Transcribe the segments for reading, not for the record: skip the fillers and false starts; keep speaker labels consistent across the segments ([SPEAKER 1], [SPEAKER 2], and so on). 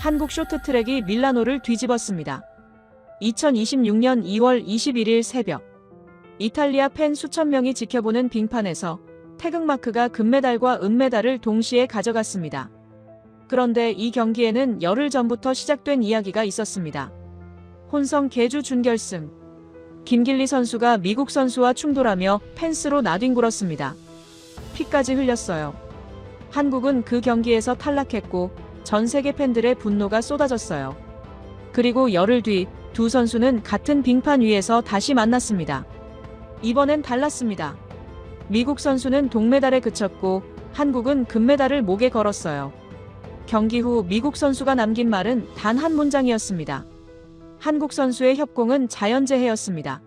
[SPEAKER 1] 한국 쇼트트랙이 밀라노를 뒤집었습니다. 2026년 2월 21일 새벽, 이탈리아 팬 수천 명이 지켜보는 빙판에서 태극마크가 금메달과 은메달을 동시에 가져갔습니다. 그런데 이 경기에는 열흘 전부터 시작된 이야기가 있었습니다. 혼성 계주 준결승. 김길리 선수가 미국 선수와 충돌하며 펜스로 나뒹굴었습니다. 피까지 흘렸어요. 한국은 그 경기에서 탈락했고 전 세계 팬들의 분노가 쏟아졌어요. 그리고 열흘 뒤 두 선수는 같은 빙판 위에서 다시 만났습니다. 이번엔 달랐습니다. 미국 선수는 동메달에 그쳤고 한국은 금메달을 목에 걸었어요. 경기 후 미국 선수가 남긴 말은 단 한 문장이었습니다. 한국 선수의 협공은 자연재해였습니다.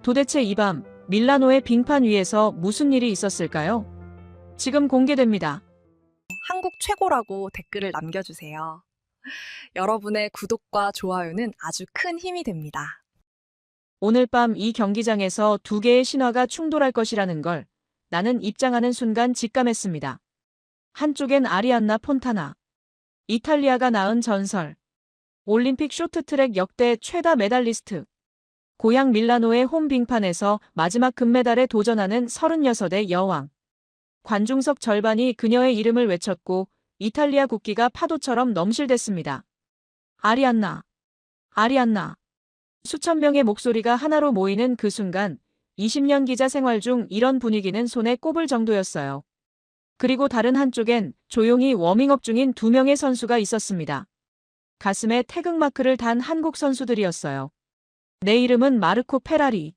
[SPEAKER 1] 도대체 이 밤 밀라노의 빙판 위에서 무슨 일이 있었을까요? 지금 공개됩니다.
[SPEAKER 2] 한국 최고라고 댓글을 남겨주세요. 여러분의 구독과 좋아요는 아주 큰 힘이 됩니다.
[SPEAKER 1] 오늘 밤 이 경기장에서 두 개의 신화가 충돌할 것이라는 걸 나는 입장하는 순간 직감했습니다. 한쪽엔 아리안나 폰타나, 이탈리아가 낳은 전설, 올림픽 쇼트트랙 역대 최다 메달리스트, 고향 밀라노의 홈 빙판에서 마지막 금메달에 도전하는 36의 여왕. 관중석 절반이 그녀의 이름을 외쳤고 이탈리아 국기가 파도처럼 넘실댔습니다. 아리안나, 아리안나. 수천 명의 목소리가 하나로 모이는 그 순간 20년 기자 생활 중 이런 분위기는 손에 꼽을 정도였어요. 그리고 다른 한쪽엔 조용히 워밍업 중인 두 명의 선수가 있었습니다. 가슴에 태극마크를 단 한국 선수들이었어요. 내 이름은 마르코 페라리.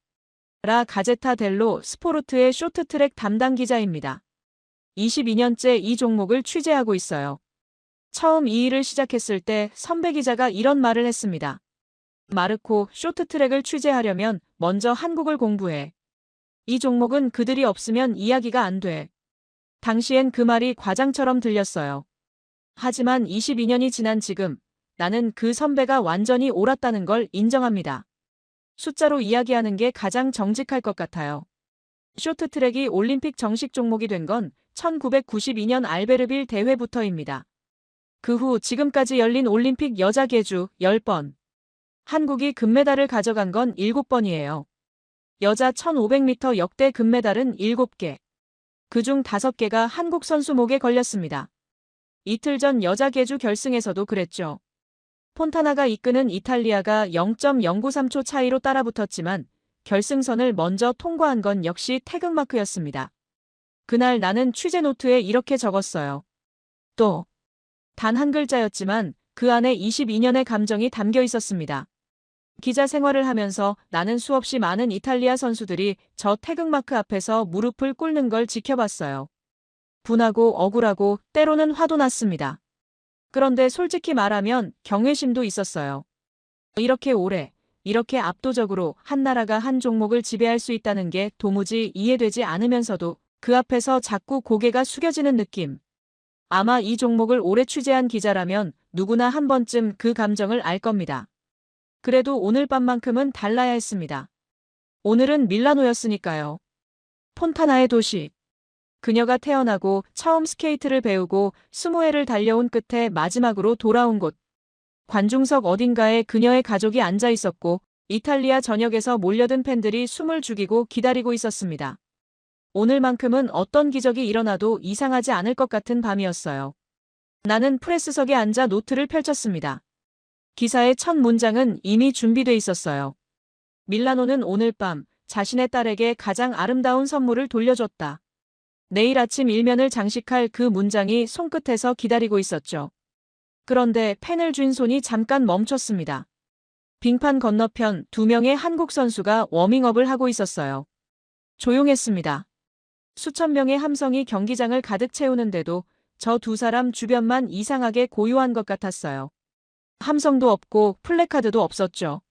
[SPEAKER 1] 라 가제타 델로 스포르트의 쇼트트랙 담당 기자입니다. 22년째 이 종목을 취재하고 있어요. 처음 이 일을 시작했을 때 선배 기자가 이런 말을 했습니다. 마르코, 쇼트트랙을 취재하려면 먼저 한국을 공부해. 이 종목은 그들이 없으면 이야기가 안 돼. 당시엔 그 말이 과장처럼 들렸어요. 하지만 22년이 지난 지금 나는 그 선배가 완전히 옳았다는 걸 인정합니다. 숫자로 이야기하는 게 가장 정직할 것 같아요. 쇼트트랙이 올림픽 정식 종목이 된 건 1992년 알베르빌 대회부터입니다. 그 후 지금까지 열린 올림픽 여자 계주 10번. 한국이 금메달을 가져간 건 7번이에요. 여자 1500m 역대 금메달은 7개. 그중 5개가 한국 선수 목에 걸렸습니다. 이틀 전 여자 계주 결승에서도 그랬죠. 폰타나가 이끄는 이탈리아가 0.093초 차이로 따라붙었지만 결승선을 먼저 통과한 건 역시 태극마크였습니다. 그날 나는 취재 노트에 이렇게 적었어요. 또 단 한 글자였지만 그 안에 22년의 감정이 담겨 있었습니다. 기자 생활을 하면서 나는 수없이 많은 이탈리아 선수들이 저 태극마크 앞에서 무릎을 꿇는 걸 지켜봤어요. 분하고 억울하고 때로는 화도 났습니다. 그런데 솔직히 말하면 경외심도 있었어요. 이렇게 오래, 이렇게 압도적으로 한 나라가 한 종목을 지배할 수 있다는 게 도무지 이해되지 않으면서도 그 앞에서 자꾸 고개가 숙여지는 느낌. 아마 이 종목을 오래 취재한 기자라면 누구나 한 번쯤 그 감정을 알 겁니다. 그래도 오늘 밤만큼은 달라야 했습니다. 오늘은 밀라노였으니까요. 폰타나의 도시. 그녀가 태어나고 처음 스케이트를 배우고 20회를 달려온 끝에 마지막으로 돌아온 곳. 관중석 어딘가에 그녀의 가족이 앉아 있었고 이탈리아 전역에서 몰려든 팬들이 숨을 죽이고 기다리고 있었습니다. 오늘만큼은 어떤 기적이 일어나도 이상하지 않을 것 같은 밤이었어요. 나는 프레스석에 앉아 노트를 펼쳤습니다. 기사의 첫 문장은 이미 준비돼 있었어요. 밀라노는 오늘 밤 자신의 딸에게 가장 아름다운 선물을 돌려줬다. 내일 아침 일면을 장식할 그 문장이 손끝에서 기다리고 있었죠. 그런데 펜을 쥔 손이 잠깐 멈췄습니다. 빙판 건너편 두 명의 한국 선수가 워밍업을 하고 있었어요. 조용했습니다. 수천 명의 함성이 경기장을 가득 채우는데도 저 두 사람 주변만 이상하게 고요한 것 같았어요. 함성도 없고 플래카드도 없었죠.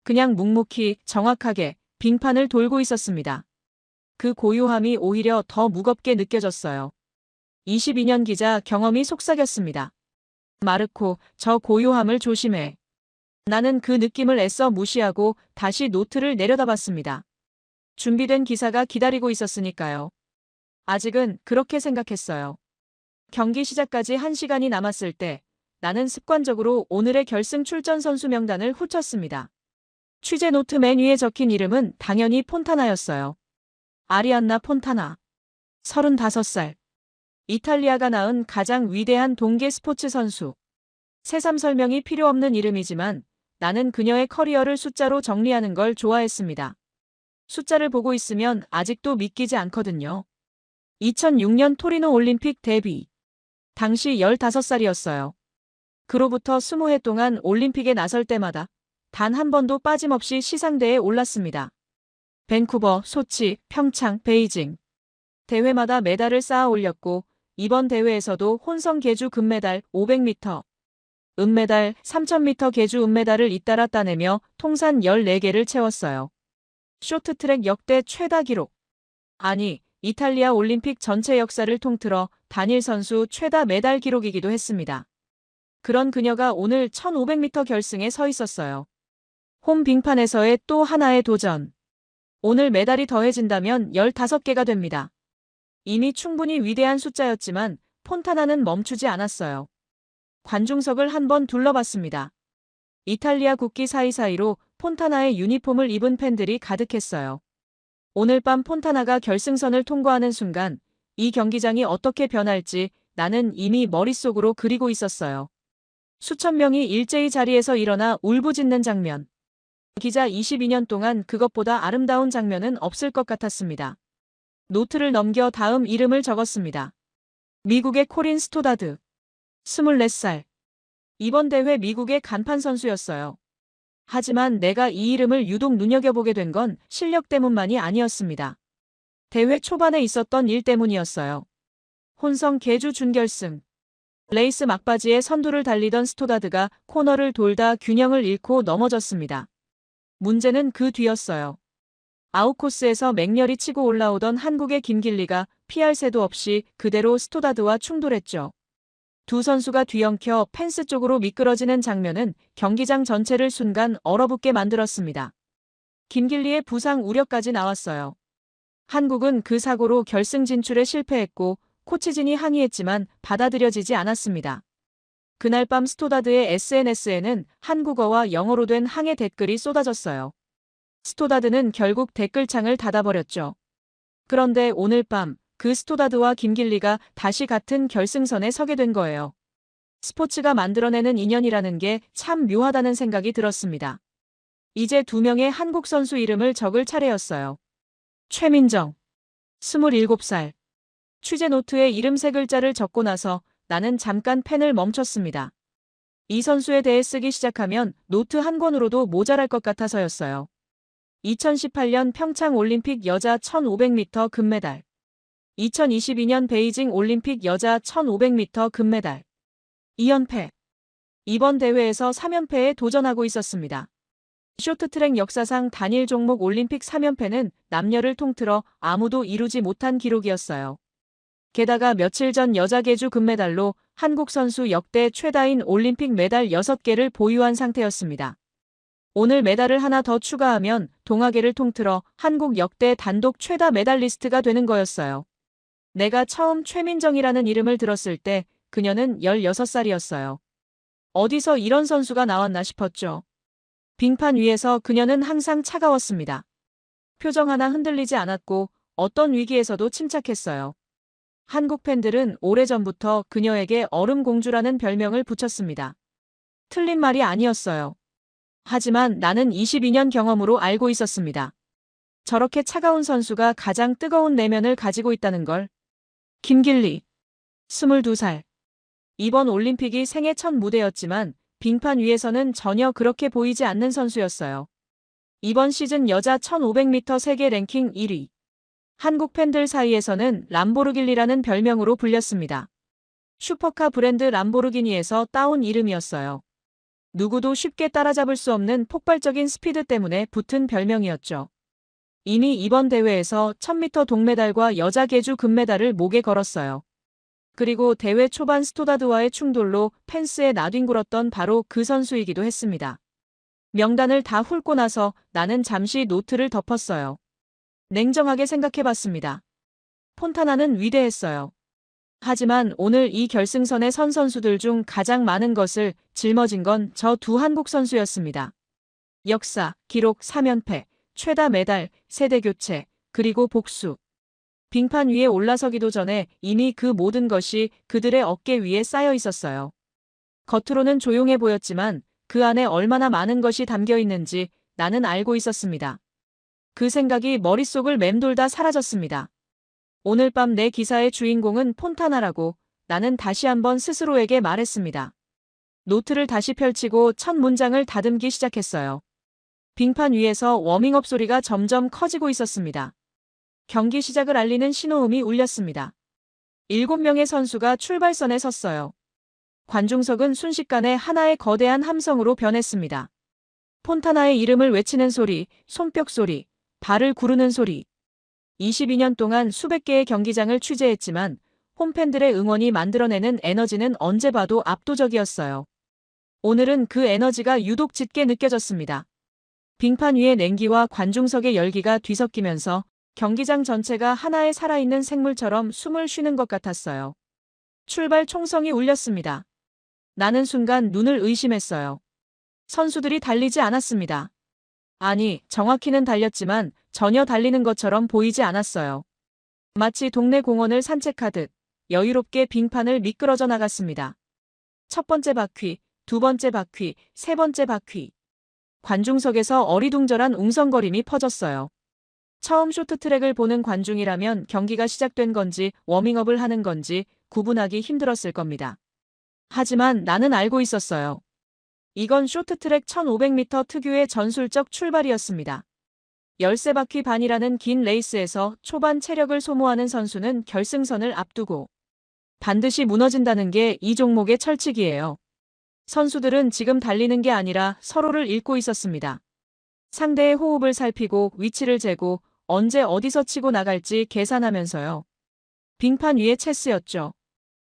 [SPEAKER 1] 그냥 묵묵히 정확하게 빙판을 돌고 있었습니다. 그 고요함이 오히려 더 무겁게 느껴졌어요. 22년 기자 경험이 속삭였습니다. 마르코, 저 고요함을 조심해. 나는 그 느낌을 애써 무시하고 다시 노트를 내려다봤습니다. 준비된 기사가 기다리고 있었으니까요. 아직은 그렇게 생각했어요. 경기 시작까지 1시간이 남았을 때 나는 습관적으로 오늘의 결승 출전 선수 명단을 훑었습니다. 취재 노트 맨 위에 적힌 이름은 당연히 폰타나였어요. 아리안나 폰타나. 35살. 이탈리아가 낳은 가장 위대한 동계 스포츠 선수. 새삼 설명이 필요 없는 이름이지만 나는 그녀의 커리어를 숫자로 정리하는 걸 좋아했습니다. 숫자를 보고 있으면 아직도 믿기지 않거든요. 2006년 토리노 올림픽 데뷔. 당시 15살이었어요. 그로부터 20해 동안 올림픽에 나설 때마다 단 한 번도 빠짐없이 시상대에 올랐습니다. 밴쿠버, 소치, 평창, 베이징. 대회마다 메달을 쌓아 올렸고 이번 대회에서도 혼성 계주 금메달 500m, 은메달 3000m 계주 은메달을 잇따라 따내며 통산 14개를 채웠어요. 쇼트트랙 역대 최다 기록. 아니, 이탈리아 올림픽 전체 역사를 통틀어 단일 선수 최다 메달 기록이기도 했습니다. 그런 그녀가 오늘 1500m 결승에 서 있었어요. 홈 빙판에서의 또 하나의 도전. 오늘 메달이 더해진다면 15개가 됩니다. 이미 충분히 위대한 숫자였지만 폰타나는 멈추지 않았어요. 관중석을 한번 둘러봤습니다. 이탈리아 국기 사이사이로 폰타나의 유니폼을 입은 팬들이 가득했어요. 오늘 밤 폰타나가 결승선을 통과하는 순간 이 경기장이 어떻게 변할지 나는 이미 머릿속으로 그리고 있었어요. 수천 명이 일제히 자리에서 일어나 울부짖는 장면. 기자 22년 동안 그것보다 아름다운 장면은 없을 것 같았습니다. 노트를 넘겨 다음 이름을 적었습니다. 미국의 코린 스토다드. 24살. 이번 대회 미국의 간판 선수였어요. 하지만 내가 이 이름을 유독 눈여겨보게 된 건 실력 때문만이 아니었습니다. 대회 초반에 있었던 일 때문이었어요. 혼성 계주 준결승. 레이스 막바지에 선두를 달리던 스토다드가 코너를 돌다 균형을 잃고 넘어졌습니다. 문제는 그 뒤였어요. 아웃코스에서 맹렬히 치고 올라오던 한국의 김길리가 피할 새도 없이 그대로 스토다드와 충돌했죠. 두 선수가 뒤엉켜 펜스 쪽으로 미끄러지는 장면은 경기장 전체를 순간 얼어붙게 만들었습니다. 김길리의 부상 우려까지 나왔어요. 한국은 그 사고로 결승 진출에 실패했고 코치진이 항의했지만 받아들여지지 않았습니다. 그날 밤 스토다드의 SNS에는 한국어와 영어로 된 항해 댓글이 쏟아졌어요. 스토다드는 결국 댓글창을 닫아버렸죠. 그런데 오늘 밤 그 스토다드와 김길리가 다시 같은 결승선에 서게 된 거예요. 스포츠가 만들어내는 인연이라는 게 참 묘하다는 생각이 들었습니다. 이제 두 명의 한국 선수 이름을 적을 차례였어요. 최민정. 27살. 취재 노트에 이름 세 글자를 적고 나서 나는 잠깐 펜을 멈췄습니다. 이 선수에 대해 쓰기 시작하면 노트 한 권으로도 모자랄 것 같아서였어요. 2018년 평창 올림픽 여자 1500m 금메달. 2022년 베이징 올림픽 여자 1500m 금메달. 2연패. 이번 대회에서 3연패에 도전하고 있었습니다. 쇼트트랙 역사상 단일 종목 올림픽 3연패는 남녀를 통틀어 아무도 이루지 못한 기록이었어요. 게다가 며칠 전 여자 계주 금메달로 한국 선수 역대 최다인 올림픽 메달 6개를 보유한 상태였습니다. 오늘 메달을 하나 더 추가하면 동아계를 통틀어 한국 역대 단독 최다 메달리스트가 되는 거였어요. 내가 처음 최민정이라는 이름을 들었을 때 그녀는 16살이었어요. 어디서 이런 선수가 나왔나 싶었죠. 빙판 위에서 그녀는 항상 차가웠습니다. 표정 하나 흔들리지 않았고 어떤 위기에서도 침착했어요. 한국 팬들은 오래전부터 그녀에게 얼음공주라는 별명을 붙였습니다. 틀린 말이 아니었어요. 하지만 나는 22년 경험으로 알고 있었습니다. 저렇게 차가운 선수가 가장 뜨거운 내면을 가지고 있다는 걸. 김길리. 22살. 이번 올림픽이 생애 첫 무대였지만 빙판 위에서는 전혀 그렇게 보이지 않는 선수였어요. 이번 시즌 여자 1500m 세계 랭킹 1위. 한국 팬들 사이에서는 람보르길리라는 별명으로 불렸습니다. 슈퍼카 브랜드 람보르기니에서 따온 이름이었어요. 누구도 쉽게 따라잡을 수 없는 폭발적인 스피드 때문에 붙은 별명이었죠. 이미 이번 대회에서 1000m 동메달과 여자 계주 금메달을 목에 걸었어요. 그리고 대회 초반 스토다드와의 충돌로 펜스에 나뒹굴었던 바로 그 선수이기도 했습니다. 명단을 다 훑고 나서 나는 잠시 노트를 덮었어요. 냉정하게 생각해봤습니다. 폰타나는 위대했어요. 하지만 오늘 이 결승선에 선 선수들 중 가장 많은 것을 짊어진 건 저 두 한국 선수였습니다. 역사, 기록 3연패, 최다 메달, 세대 교체, 그리고 복수. 빙판 위에 올라서기도 전에 이미 그 모든 것이 그들의 어깨 위에 쌓여 있었어요. 겉으로는 조용해 보였지만 그 안에 얼마나 많은 것이 담겨 있는지 나는 알고 있었습니다. 그 생각이 머릿속을 맴돌다 사라졌습니다. 오늘 밤 내 기사의 주인공은 폰타나라고 나는 다시 한번 스스로에게 말했습니다. 노트를 다시 펼치고 첫 문장을 다듬기 시작했어요. 빙판 위에서 워밍업 소리가 점점 커지고 있었습니다. 경기 시작을 알리는 신호음이 울렸습니다. 7명의 선수가 출발선에 섰어요. 관중석은 순식간에 하나의 거대한 함성으로 변했습니다. 폰타나의 이름을 외치는 소리, 손뼉 소리, 발을 구르는 소리. 22년 동안 수백 개의 경기장을 취재했지만 홈팬들의 응원이 만들어내는 에너지는 언제 봐도 압도적이었어요. 오늘은 그 에너지가 유독 짙게 느껴졌습니다. 빙판 위의 냉기와 관중석의 열기가 뒤섞이면서 경기장 전체가 하나의 살아있는 생물처럼 숨을 쉬는 것 같았어요. 출발 총성이 울렸습니다. 나는 순간 눈을 의심했어요. 선수들이 달리지 않았습니다. 아니, 정확히는 달렸지만 전혀 달리는 것처럼 보이지 않았어요. 마치 동네 공원을 산책하듯 여유롭게 빙판을 미끄러져 나갔습니다. 첫 번째 바퀴, 두 번째 바퀴, 세 번째 바퀴. 관중석에서 어리둥절한 웅성거림이 퍼졌어요. 처음 쇼트트랙을 보는 관중이라면 경기가 시작된 건지 워밍업을 하는 건지 구분하기 힘들었을 겁니다. 하지만 나는 알고 있었어요. 이건 쇼트트랙 1500m 특유의 전술적 출발이었습니다. 13바퀴 반이라는 긴 레이스에서 초반 체력을 소모하는 선수는 결승선을 앞두고 반드시 무너진다는 게 이 종목의 철칙이에요. 선수들은 지금 달리는 게 아니라 서로를 읽고 있었습니다. 상대의 호흡을 살피고 위치를 재고 언제 어디서 치고 나갈지 계산하면서요. 빙판 위의 체스였죠.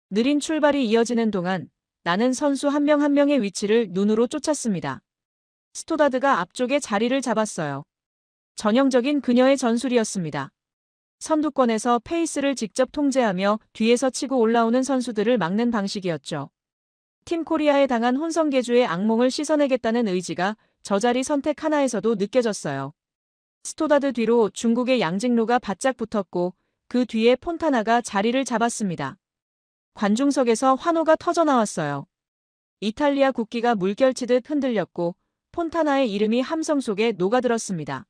[SPEAKER 1] 느린 출발이 이어지는 동안 나는 선수 한 명 한 명의 위치를 눈으로 쫓았습니다. 스토다드가 앞쪽에 자리를 잡았어요. 전형적인 그녀의 전술이었습니다. 선두권에서 페이스를 직접 통제하며 뒤에서 치고 올라오는 선수들을 막는 방식이었죠. 팀 코리아에 당한 혼성계주의 악몽을 씻어내겠다는 의지가 저 자리 선택 하나에서도 느껴졌어요. 스토다드 뒤로 중국의 양직루가 바짝 붙었고 그 뒤에 폰타나가 자리를 잡았습니다. 관중석에서 환호가 터져나왔어요. 이탈리아 국기가 물결치듯 흔들렸고 폰타나의 이름이 함성 속에 녹아들었습니다.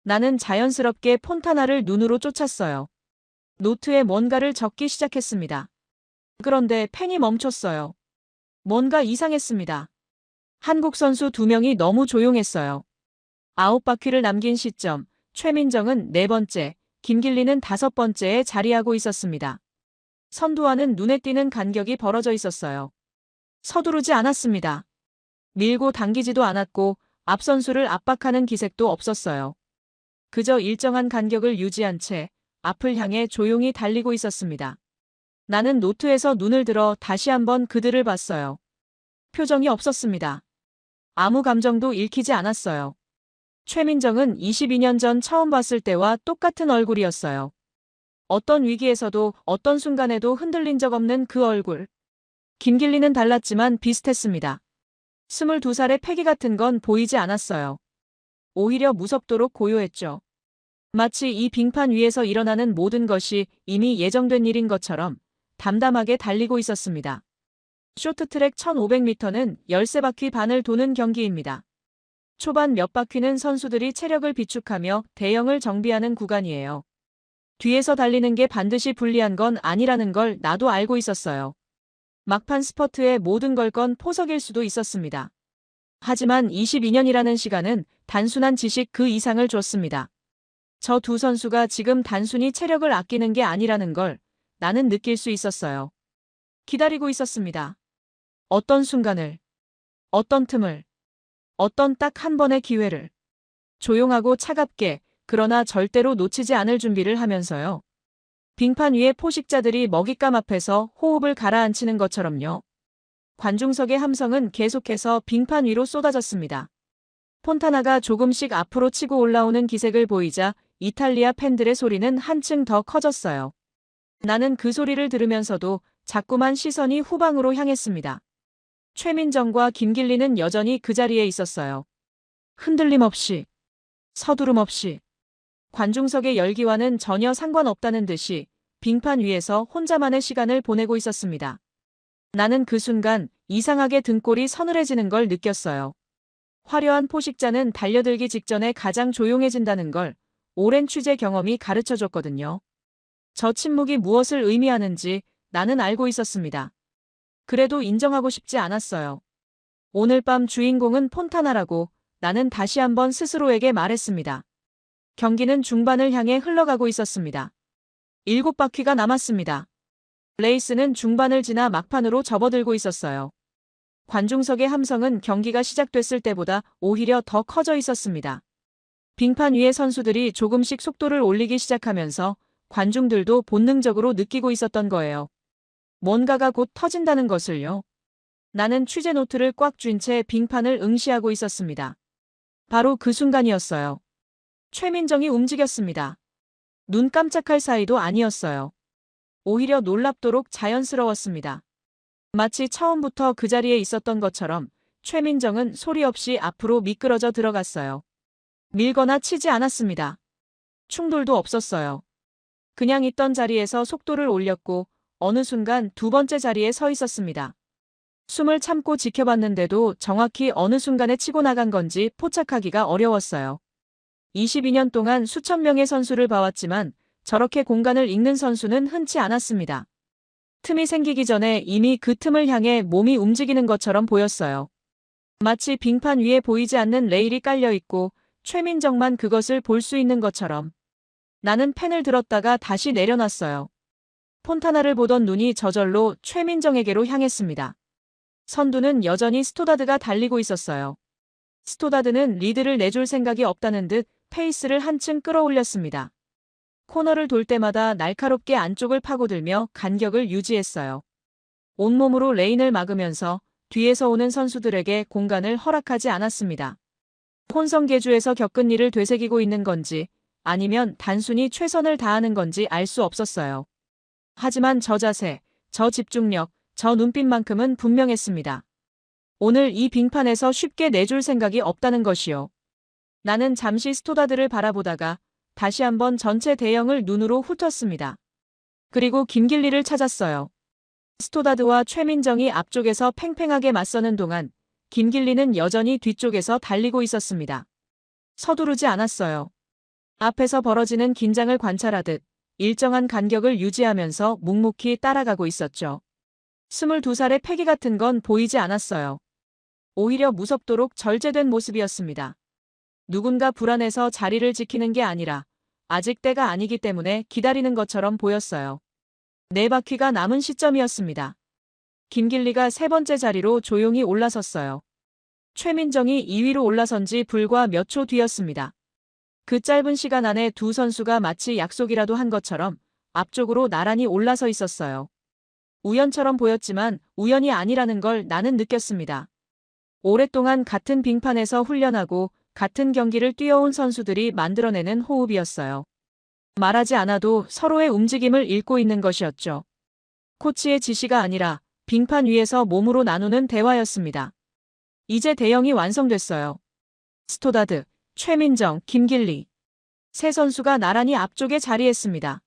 [SPEAKER 1] 나는 자연스럽게 폰타나를 눈으로 쫓았어요. 노트에 뭔가를 적기 시작했습니다. 그런데 펜이 멈췄어요. 뭔가 이상했습니다. 한국 선수 2명이 너무 조용했어요. 9바퀴를 남긴 시점, 최민정은 4번째, 김길리는 5번째에 자리하고 있었습니다. 선두와는 눈에 띄는 간격이 벌어져 있었어요. 서두르지 않았습니다. 밀고 당기지도 않았고 앞 선수를 압박하는 기색도 없었어요. 그저 일정한 간격을 유지한 채 앞을 향해 조용히 달리고 있었습니다. 나는 노트에서 눈을 들어 다시 한번 그들을 봤어요. 표정이 없었습니다. 아무 감정도 읽히지 않았어요. 최민정은 22년 전 처음 봤을 때와 똑같은 얼굴이었어요. 어떤 위기에서도 어떤 순간에도 흔들린 적 없는 그 얼굴. 김길리는 달랐지만 비슷했습니다. 22살의 패기 같은 건 보이지 않았어요. 오히려 무섭도록 고요했죠. 마치 이 빙판 위에서 일어나는 모든 것이 이미 예정된 일인 것처럼 담담하게 달리고 있었습니다. 쇼트트랙 1500m는 13바퀴 반을 도는 경기입니다. 초반 몇 바퀴는 선수들이 체력을 비축하며 대형을 정비하는 구간이에요. 뒤에서 달리는 게 반드시 불리한 건 아니라는 걸 나도 알고 있었어요. 막판 스퍼트에 모든 걸 건 포석일 수도 있었습니다. 하지만 22년이라는 시간은 단순한 지식 그 이상을 줬습니다. 저 두 선수가 지금 단순히 체력을 아끼는 게 아니라는 걸 나는 느낄 수 있었어요. 기다리고 있었습니다. 어떤 순간을, 어떤 틈을, 어떤 딱 한 번의 기회를. 조용하고 차갑게, 그러나 절대로 놓치지 않을 준비를 하면서요. 빙판 위의 포식자들이 먹잇감 앞에서 호흡을 가라앉히는 것처럼요. 관중석의 함성은 계속해서 빙판 위로 쏟아졌습니다. 폰타나가 조금씩 앞으로 치고 올라오는 기색을 보이자 이탈리아 팬들의 소리는 한층 더 커졌어요. 나는 그 소리를 들으면서도 자꾸만 시선이 후방으로 향했습니다. 최민정과 김길리는 여전히 그 자리에 있었어요. 흔들림 없이, 서두름 없이. 관중석의 열기와는 전혀 상관없다는 듯이 빙판 위에서 혼자만의 시간을 보내고 있었습니다. 나는 그 순간 이상하게 등골이 서늘해지는 걸 느꼈어요. 화려한 포식자는 달려들기 직전에 가장 조용해진다는 걸 오랜 취재 경험이 가르쳐줬거든요. 저 침묵이 무엇을 의미하는지 나는 알고 있었습니다. 그래도 인정하고 싶지 않았어요. 오늘 밤 주인공은 폰타나라고 나는 다시 한번 스스로에게 말했습니다. 경기는 중반을 향해 흘러가고 있었습니다. 7바퀴가 남았습니다. 레이스는 중반을 지나 막판으로 접어들고 있었어요. 관중석의 함성은 경기가 시작됐을 때보다 오히려 더 커져 있었습니다. 빙판 위의 선수들이 조금씩 속도를 올리기 시작하면서 관중들도 본능적으로 느끼고 있었던 거예요. 뭔가가 곧 터진다는 것을요. 나는 취재 노트를 꽉 쥔 채 빙판을 응시하고 있었습니다. 바로 그 순간이었어요. 최민정이 움직였습니다. 눈 깜짝할 사이도 아니었어요. 오히려 놀랍도록 자연스러웠습니다. 마치 처음부터 그 자리에 있었던 것처럼 최민정은 소리 없이 앞으로 미끄러져 들어갔어요. 밀거나 치지 않았습니다. 충돌도 없었어요. 그냥 있던 자리에서 속도를 올렸고 어느 순간 두 번째 자리에 서 있었습니다. 숨을 참고 지켜봤는데도 정확히 어느 순간에 치고 나간 건지 포착하기가 어려웠어요. 22년 동안 수천 명의 선수를 봐왔지만 저렇게 공간을 읽는 선수는 흔치 않았습니다. 틈이 생기기 전에 이미 그 틈을 향해 몸이 움직이는 것처럼 보였어요. 마치 빙판 위에 보이지 않는 레일이 깔려 있고 최민정만 그것을 볼 수 있는 것처럼. 나는 펜을 들었다가 다시 내려놨어요. 폰타나를 보던 눈이 저절로 최민정에게로 향했습니다. 선두는 여전히 스토다드가 달리고 있었어요. 스토다드는 리드를 내줄 생각이 없다는 듯 페이스를 한층 끌어올렸습니다. 코너를 돌 때마다 날카롭게 안쪽을 파고들며 간격을 유지했어요. 온몸으로 레인을 막으면서 뒤에서 오는 선수들에게 공간을 허락하지 않았습니다. 혼성계주에서 겪은 일을 되새기고 있는 건지 아니면 단순히 최선을 다하는 건지 알 수 없었어요. 하지만 저 자세, 저 집중력, 저 눈빛만큼은 분명했습니다. 오늘 이 빙판에서 쉽게 내줄 생각이 없다는 것이요. 나는 잠시 스토다드를 바라보다가 다시 한번 전체 대형을 눈으로 훑었습니다. 그리고 김길리를 찾았어요. 스토다드와 최민정이 앞쪽에서 팽팽하게 맞서는 동안 김길리는 여전히 뒤쪽에서 달리고 있었습니다. 서두르지 않았어요. 앞에서 벌어지는 긴장을 관찰하듯 일정한 간격을 유지하면서 묵묵히 따라가고 있었죠. 22살의 패기 같은 건 보이지 않았어요. 오히려 무섭도록 절제된 모습이었습니다. 누군가 불안해서 자리를 지키는 게 아니라 아직 때가 아니기 때문에 기다리는 것처럼 보였어요. 4바퀴가 남은 시점이었습니다. 김길리가 세 번째 자리로 조용히 올라섰어요. 최민정이 2위로 올라선 지 불과 몇 초 뒤였습니다. 그 짧은 시간 안에 두 선수가 마치 약속이라도 한 것처럼 앞쪽으로 나란히 올라서 있었어요. 우연처럼 보였지만 우연이 아니라는 걸 나는 느꼈습니다. 오랫동안 같은 빙판에서 훈련하고 같은 경기를 뛰어온 선수들이 만들어내는 호흡이었어요. 말하지 않아도 서로의 움직임을 읽고 있는 것이었죠. 코치의 지시가 아니라 빙판 위에서 몸으로 나누는 대화였습니다. 이제 대형이 완성됐어요. 스토다드, 최민정, 김길리. 세 선수가 나란히 앞쪽에 자리했습니다.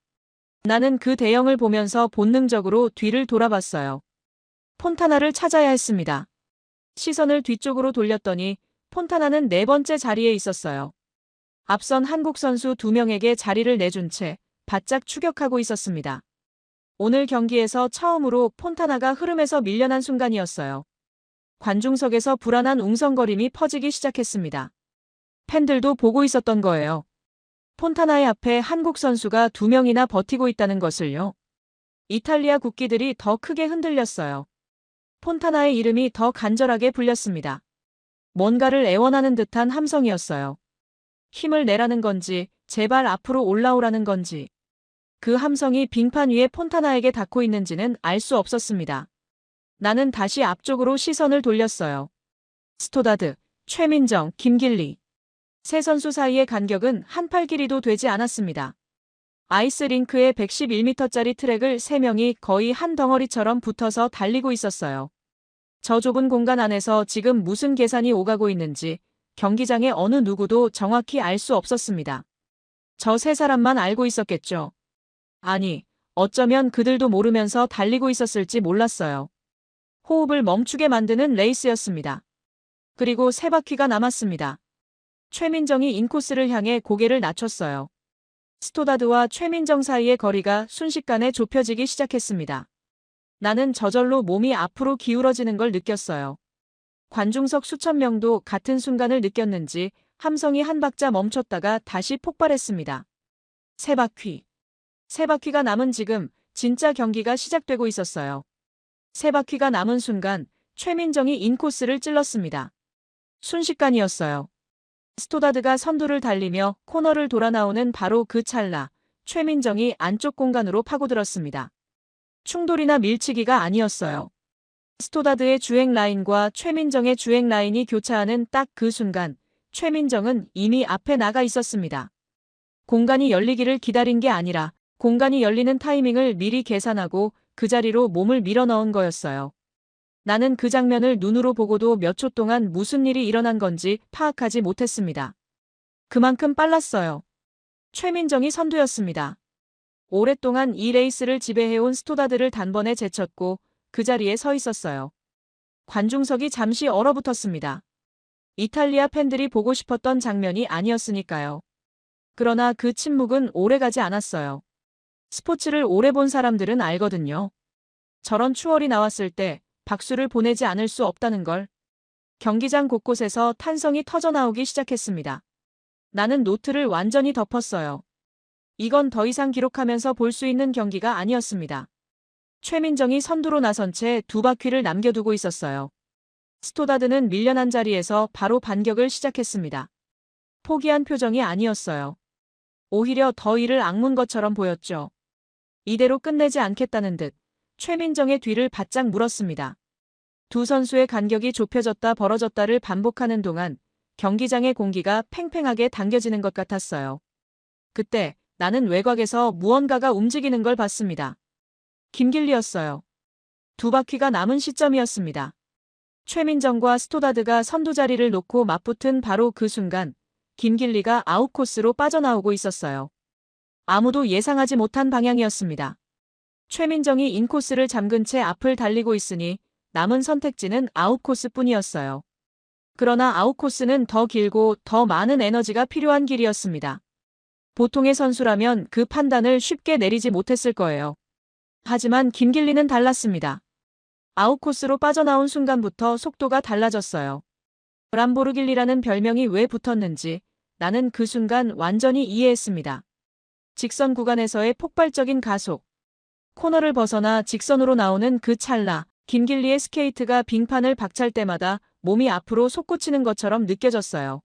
[SPEAKER 1] 나는 그 대형을 보면서 본능적으로 뒤를 돌아봤어요. 폰타나를 찾아야 했습니다. 시선을 뒤쪽으로 돌렸더니 폰타나는 네 번째 자리에 있었어요. 앞선 한국 선수 2명에게 자리를 내준 채 바짝 추격하고 있었습니다. 오늘 경기에서 처음으로 폰타나가 흐름에서 밀려난 순간이었어요. 관중석에서 불안한 웅성거림이 퍼지기 시작했습니다. 팬들도 보고 있었던 거예요. 폰타나의 앞에 한국 선수가 2명이나 버티고 있다는 것을요. 이탈리아 국기들이 더 크게 흔들렸어요. 폰타나의 이름이 더 간절하게 불렸습니다. 뭔가를 애원하는 듯한 함성이었어요. 힘을 내라는 건지, 제발 앞으로 올라오라는 건지. 그 함성이 빙판 위에 폰타나에게 닿고 있는지는 알 수 없었습니다. 나는 다시 앞쪽으로 시선을 돌렸어요. 스토다드, 최민정, 김길리. 세 선수 사이의 간격은 한 팔 길이도 되지 않았습니다. 아이스링크에 111m짜리 트랙을 3명이 거의 한 덩어리처럼 붙어서 달리고 있었어요. 저 좁은 공간 안에서 지금 무슨 계산이 오가고 있는지 경기장의 어느 누구도 정확히 알 수 없었습니다. 저 세 사람만 알고 있었겠죠. 아니, 어쩌면 그들도 모르면서 달리고 있었을지 몰랐어요. 호흡을 멈추게 만드는 레이스였습니다. 그리고 세 바퀴가 남았습니다. 최민정이 인코스를 향해 고개를 낮췄어요. 스토다드와 최민정 사이의 거리가 순식간에 좁혀지기 시작했습니다. 나는 저절로 몸이 앞으로 기울어지는 걸 느꼈어요. 관중석 수천 명도 같은 순간을 느꼈는지 함성이 한 박자 멈췄다가 다시 폭발했습니다. 세 바퀴. 세 바퀴가 남은 지금 진짜 경기가 시작되고 있었어요. 세 바퀴가 남은 순간 최민정이 인코스를 찔렀습니다. 순식간이었어요. 스토다드가 선두를 달리며 코너를 돌아 나오는 바로 그 찰나 최민정이 안쪽 공간으로 파고들었습니다. 충돌이나 밀치기가 아니었어요. 스토다드의 주행 라인과 최민정의 주행 라인이 교차하는 딱 그 순간 최민정은 이미 앞에 나가 있었습니다. 공간이 열리기를 기다린 게 아니라 공간이 열리는 타이밍을 미리 계산하고 그 자리로 몸을 밀어넣은 거였어요. 나는 그 장면을 눈으로 보고도 몇 초 동안 무슨 일이 일어난 건지 파악하지 못했습니다. 그만큼 빨랐어요. 최민정이 선두였습니다. 오랫동안 이 레이스를 지배해온 스토다드를 단번에 제쳤고 그 자리에 서 있었어요. 관중석이 잠시 얼어붙었습니다. 이탈리아 팬들이 보고 싶었던 장면이 아니었으니까요. 그러나 그 침묵은 오래가지 않았어요. 스포츠를 오래 본 사람들은 알거든요. 저런 추월이 나왔을 때 박수를 보내지 않을 수 없다는 걸. 경기장 곳곳에서 탄성이 터져나오기 시작했습니다. 나는 노트를 완전히 덮었어요. 이건 더 이상 기록하면서 볼 수 있는 경기가 아니었습니다. 최민정이 선두로 나선 채 두 바퀴를 남겨두고 있었어요. 스토다드는 밀려난 자리에서 바로 반격을 시작했습니다. 포기한 표정이 아니었어요. 오히려 더 이를 악문 것처럼 보였죠. 이대로 끝내지 않겠다는 듯 최민정의 뒤를 바짝 물었습니다. 두 선수의 간격이 좁혀졌다 벌어졌다를 반복하는 동안 경기장의 공기가 팽팽하게 당겨지는 것 같았어요. 그때 나는 외곽에서 무언가가 움직이는 걸 봤습니다. 김길리였어요. 두 바퀴가 남은 시점이었습니다. 최민정과 스토다드가 선두 자리를 놓고 맞붙은 바로 그 순간 김길리가 아웃코스로 빠져나오고 있었어요. 아무도 예상하지 못한 방향이었습니다. 최민정이 인코스를 잠근 채 앞을 달리고 있으니 남은 선택지는 아웃코스뿐이었어요. 그러나 아웃코스는 더 길고 더 많은 에너지가 필요한 길이었습니다. 보통의 선수라면 그 판단을 쉽게 내리지 못했을 거예요. 하지만 김길리는 달랐습니다. 아웃코스로 빠져나온 순간부터 속도가 달라졌어요. 람보르길리라는 별명이 왜 붙었는지 나는 그 순간 완전히 이해했습니다. 직선 구간에서의 폭발적인 가속. 코너를 벗어나 직선으로 나오는 그 찰나, 김길리의 스케이트가 빙판을 박찰 때마다 몸이 앞으로 솟구치는 것처럼 느껴졌어요.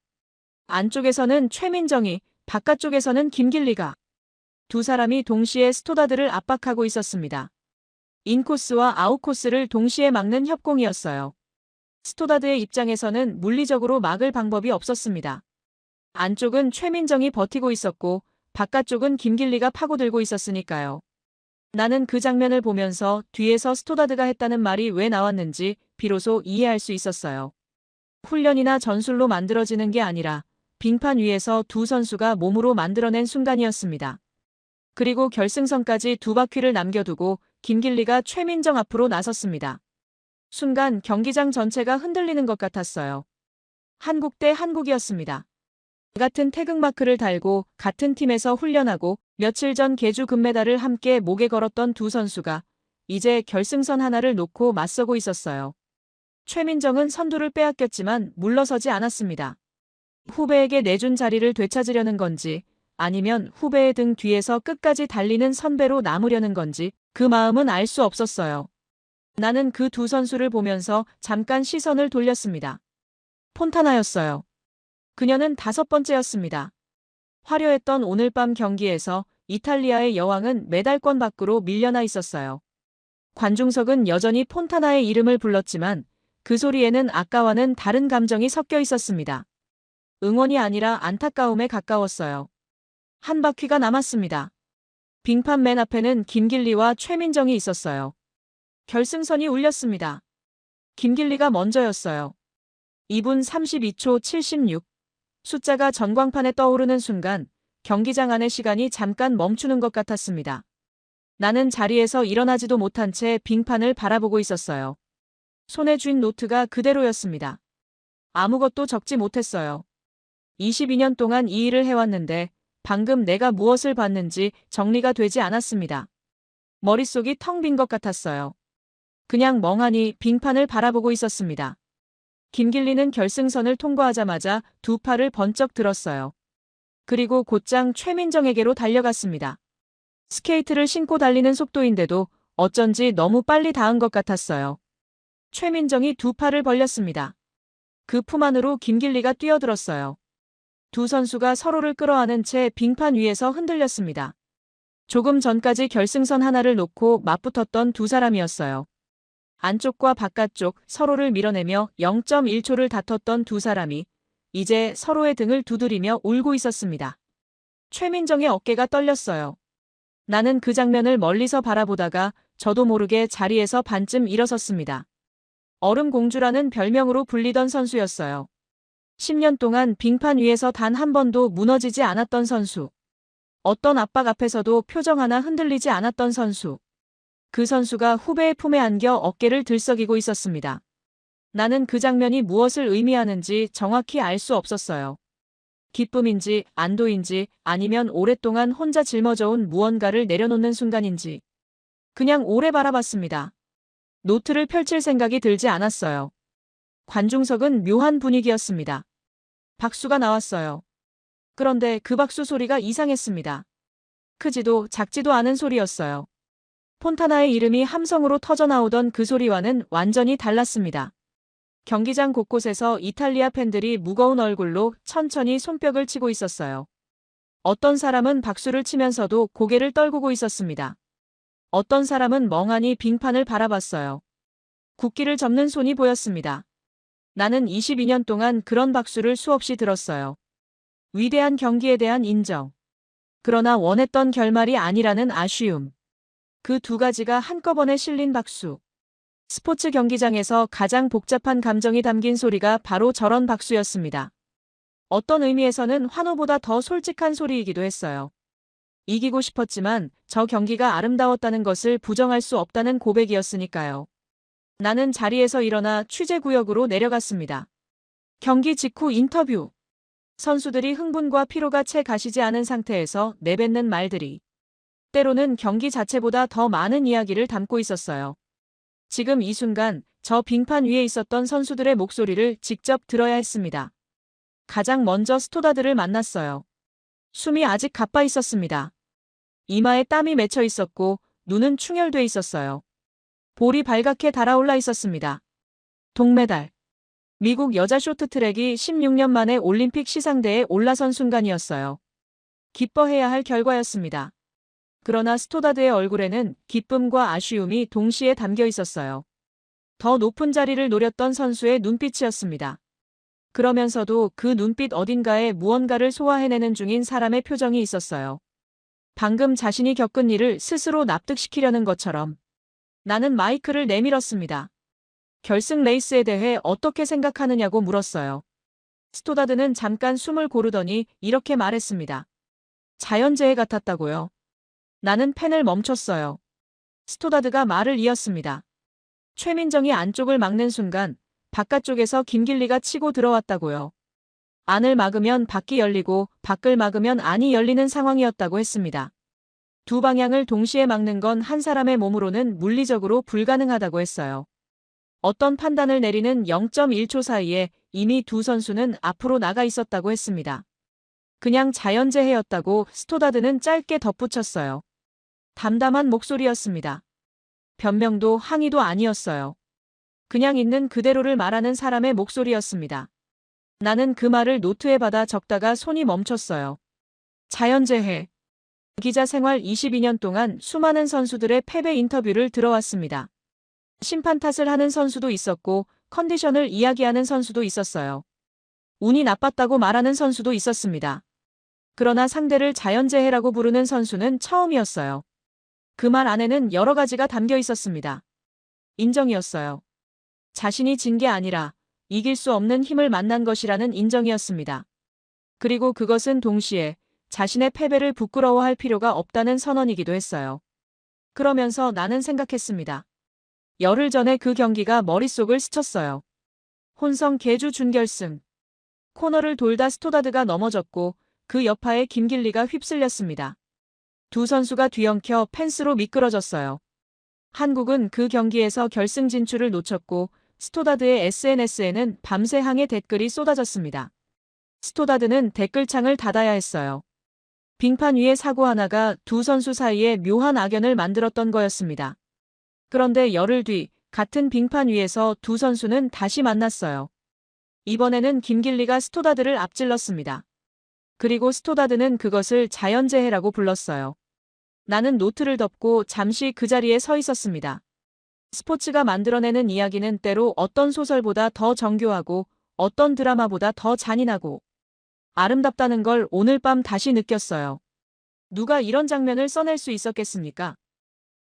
[SPEAKER 1] 안쪽에서는 최민정이, 바깥쪽에서는 김길리가. 두 사람이 동시에 스토다드를 압박하고 있었습니다. 인코스와 아웃코스를 동시에 막는 협공이었어요. 스토다드의 입장에서는 물리적으로 막을 방법이 없었습니다. 안쪽은 최민정이 버티고 있었고 바깥쪽은 김길리가 파고들고 있었으니까요. 나는 그 장면을 보면서 뒤에서 스토다드가 했다는 말이 왜 나왔는지 비로소 이해할 수 있었어요. 훈련이나 전술로 만들어지는 게 아니라 빙판 위에서 두 선수가 몸으로 만들어낸 순간이었습니다. 그리고 결승선까지 두 바퀴를 남겨두고 김길리가 최민정 앞으로 나섰습니다. 순간 경기장 전체가 흔들리는 것 같았어요. 한국 대 한국이었습니다. 같은 태극마크를 달고 같은 팀에서 훈련하고 며칠 전 계주 금메달을 함께 목에 걸었던 두 선수가 이제 결승선 하나를 놓고 맞서고 있었어요. 최민정은 선두를 빼앗겼지만 물러서지 않았습니다. 후배에게 내준 자리를 되찾으려는 건지 아니면 후배의 등 뒤에서 끝까지 달리는 선배로 남으려는 건지 그 마음은 알 수 없었어요. 나는 그 두 선수를 보면서 잠깐 시선을 돌렸습니다. 폰타나였어요. 그녀는 5번째였습니다. 화려했던 오늘 밤 경기에서 이탈리아의 여왕은 메달권 밖으로 밀려나 있었어요. 관중석은 여전히 폰타나의 이름을 불렀지만 그 소리에는 아까와는 다른 감정이 섞여 있었습니다. 응원이 아니라 안타까움에 가까웠어요. 한 바퀴가 남았습니다. 빙판 맨 앞에는 김길리와 최민정이 있었어요. 결승선이 울렸습니다. 김길리가 먼저였어요. 2분 32초 76. 숫자가 전광판에 떠오르는 순간 경기장 안의 시간이 잠깐 멈추는 것 같았습니다. 나는 자리에서 일어나지도 못한 채 빙판을 바라보고 있었어요. 손에 쥔 노트가 그대로였습니다. 아무것도 적지 못했어요. 22년 동안 이 일을 해왔는데 방금 내가 무엇을 봤는지 정리가 되지 않았습니다. 머릿속이 텅 빈 것 같았어요. 그냥 멍하니 빙판을 바라보고 있었습니다. 김길리는 결승선을 통과하자마자 두 팔을 번쩍 들었어요. 그리고 곧장 최민정에게로 달려갔습니다. 스케이트를 신고 달리는 속도인데도 어쩐지 너무 빨리 닿은 것 같았어요. 최민정이 두 팔을 벌렸습니다. 그 품 안으로 김길리가 뛰어들었어요. 두 선수가 서로를 끌어안은 채 빙판 위에서 흔들렸습니다. 조금 전까지 결승선 하나를 놓고 맞붙었던 두 사람이었어요. 안쪽과 바깥쪽 서로를 밀어내며 0.1초를 다퉜던 두 사람이 이제 서로의 등을 두드리며 울고 있었습니다. 최민정의 어깨가 떨렸어요. 나는 그 장면을 멀리서 바라보다가 저도 모르게 자리에서 반쯤 일어섰습니다. 얼음공주라는 별명으로 불리던 선수였어요. 10년 동안 빙판 위에서 단 한 번도 무너지지 않았던 선수. 어떤 압박 앞에서도 표정 하나 흔들리지 않았던 선수. 그 선수가 후배의 품에 안겨 어깨를 들썩이고 있었습니다. 나는 그 장면이 무엇을 의미하는지 정확히 알 수 없었어요. 기쁨인지 안도인지 아니면 오랫동안 혼자 짊어져온 무언가를 내려놓는 순간인지. 그냥 오래 바라봤습니다. 노트를 펼칠 생각이 들지 않았어요. 관중석은 묘한 분위기였습니다. 박수가 나왔어요. 그런데 그 박수 소리가 이상했습니다. 크지도 작지도 않은 소리였어요. 폰타나의 이름이 함성으로 터져나오던 그 소리와는 완전히 달랐습니다. 경기장 곳곳에서 이탈리아 팬들이 무거운 얼굴로 천천히 손뼉을 치고 있었어요. 어떤 사람은 박수를 치면서도 고개를 떨구고 있었습니다. 어떤 사람은 멍하니 빙판을 바라봤어요. 국기를 접는 손이 보였습니다. 나는 22년 동안 그런 박수를 수없이 들었어요. 위대한 경기에 대한 인정. 그러나 원했던 결말이 아니라는 아쉬움. 그 두 가지가 한꺼번에 실린 박수. 스포츠 경기장에서 가장 복잡한 감정이 담긴 소리가 바로 저런 박수였습니다. 어떤 의미에서는 환호보다 더 솔직한 소리이기도 했어요. 이기고 싶었지만 저 경기가 아름다웠다는 것을 부정할 수 없다는 고백이었으니까요. 나는 자리에서 일어나 취재구역으로 내려갔습니다. 경기 직후 인터뷰. 선수들이 흥분과 피로가 채 가시지 않은 상태에서 내뱉는 말들이 때로는 경기 자체보다 더 많은 이야기를 담고 있었어요. 지금 이 순간 저 빙판 위에 있었던 선수들의 목소리를 직접 들어야 했습니다. 가장 먼저 스토다드를 만났어요. 숨이 아직 가빠 있었습니다. 이마에 땀이 맺혀 있었고 눈은 충혈돼 있었어요. 볼이 발갛게 달아올라 있었습니다. 동메달. 미국 여자 쇼트트랙이 16년 만에 올림픽 시상대에 올라선 순간이었어요. 기뻐해야 할 결과였습니다. 그러나 스토다드의 얼굴에는 기쁨과 아쉬움이 동시에 담겨 있었어요. 더 높은 자리를 노렸던 선수의 눈빛이었습니다. 그러면서도 그 눈빛 어딘가에 무언가를 소화해내는 중인 사람의 표정이 있었어요. 방금 자신이 겪은 일을 스스로 납득시키려는 것처럼. 나는 마이크를 내밀었습니다. 결승 레이스에 대해 어떻게 생각하느냐고 물었어요. 스토다드는 잠깐 숨을 고르더니 이렇게 말했습니다. 자연재해 같았다고요. 나는 펜을 멈췄어요. 스토다드가 말을 이었습니다. 최민정이 안쪽을 막는 순간 바깥쪽에서 김길리가 치고 들어왔다고요. 안을 막으면 밖이 열리고 밖을 막으면 안이 열리는 상황이었다고 했습니다. 두 방향을 동시에 막는 건 한 사람의 몸으로는 물리적으로 불가능하다고 했어요. 어떤 판단을 내리는 0.1초 사이에 이미 두 선수는 앞으로 나가 있었다고 했습니다. 그냥 자연재해였다고 스토다드는 짧게 덧붙였어요. 담담한 목소리였습니다. 변명도 항의도 아니었어요. 그냥 있는 그대로를 말하는 사람의 목소리였습니다. 나는 그 말을 노트에 받아 적다가 손이 멈췄어요. 자연재해. 기자 생활 22년 동안 수많은 선수들의 패배 인터뷰를 들어왔습니다. 심판 탓을 하는 선수도 있었고 컨디션을 이야기하는 선수도 있었어요. 운이 나빴다고 말하는 선수도 있었습니다. 그러나 상대를 자연재해라고 부르는 선수는 처음이었어요. 그 말 안에는 여러 가지가 담겨 있었습니다. 인정이었어요. 자신이 진 게 아니라 이길 수 없는 힘을 만난 것이라는 인정이었습니다. 그리고 그것은 동시에 자신의 패배를 부끄러워할 필요가 없다는 선언이기도 했어요. 그러면서 나는 생각했습니다. 열흘 전에 그 경기가 머릿속을 스쳤어요. 혼성 계주 준결승. 코너를 돌다 스토다드가 넘어졌고 그 여파에 김길리가 휩쓸렸습니다. 두 선수가 뒤엉켜 펜스로 미끄러졌어요. 한국은 그 경기에서 결승 진출을 놓쳤고 스토다드의 SNS에는 밤새 항해 댓글이 쏟아졌습니다. 스토다드는 댓글창을 닫아야 했어요. 빙판 위의 사고 하나가 두 선수 사이에 묘한 악연을 만들었던 거였습니다. 그런데 열흘 뒤 같은 빙판 위에서 두 선수는 다시 만났어요. 이번에는 김길리가 스토다드를 앞질렀습니다. 그리고 스토다드는 그것을 자연재해라고 불렀어요. 나는 노트를 덮고 잠시 그 자리에 서 있었습니다. 스포츠가 만들어내는 이야기는 때로 어떤 소설보다 더 정교하고 어떤 드라마보다 더 잔인하고 아름답다는 걸 오늘 밤 다시 느꼈어요. 누가 이런 장면을 써낼 수 있었겠습니까?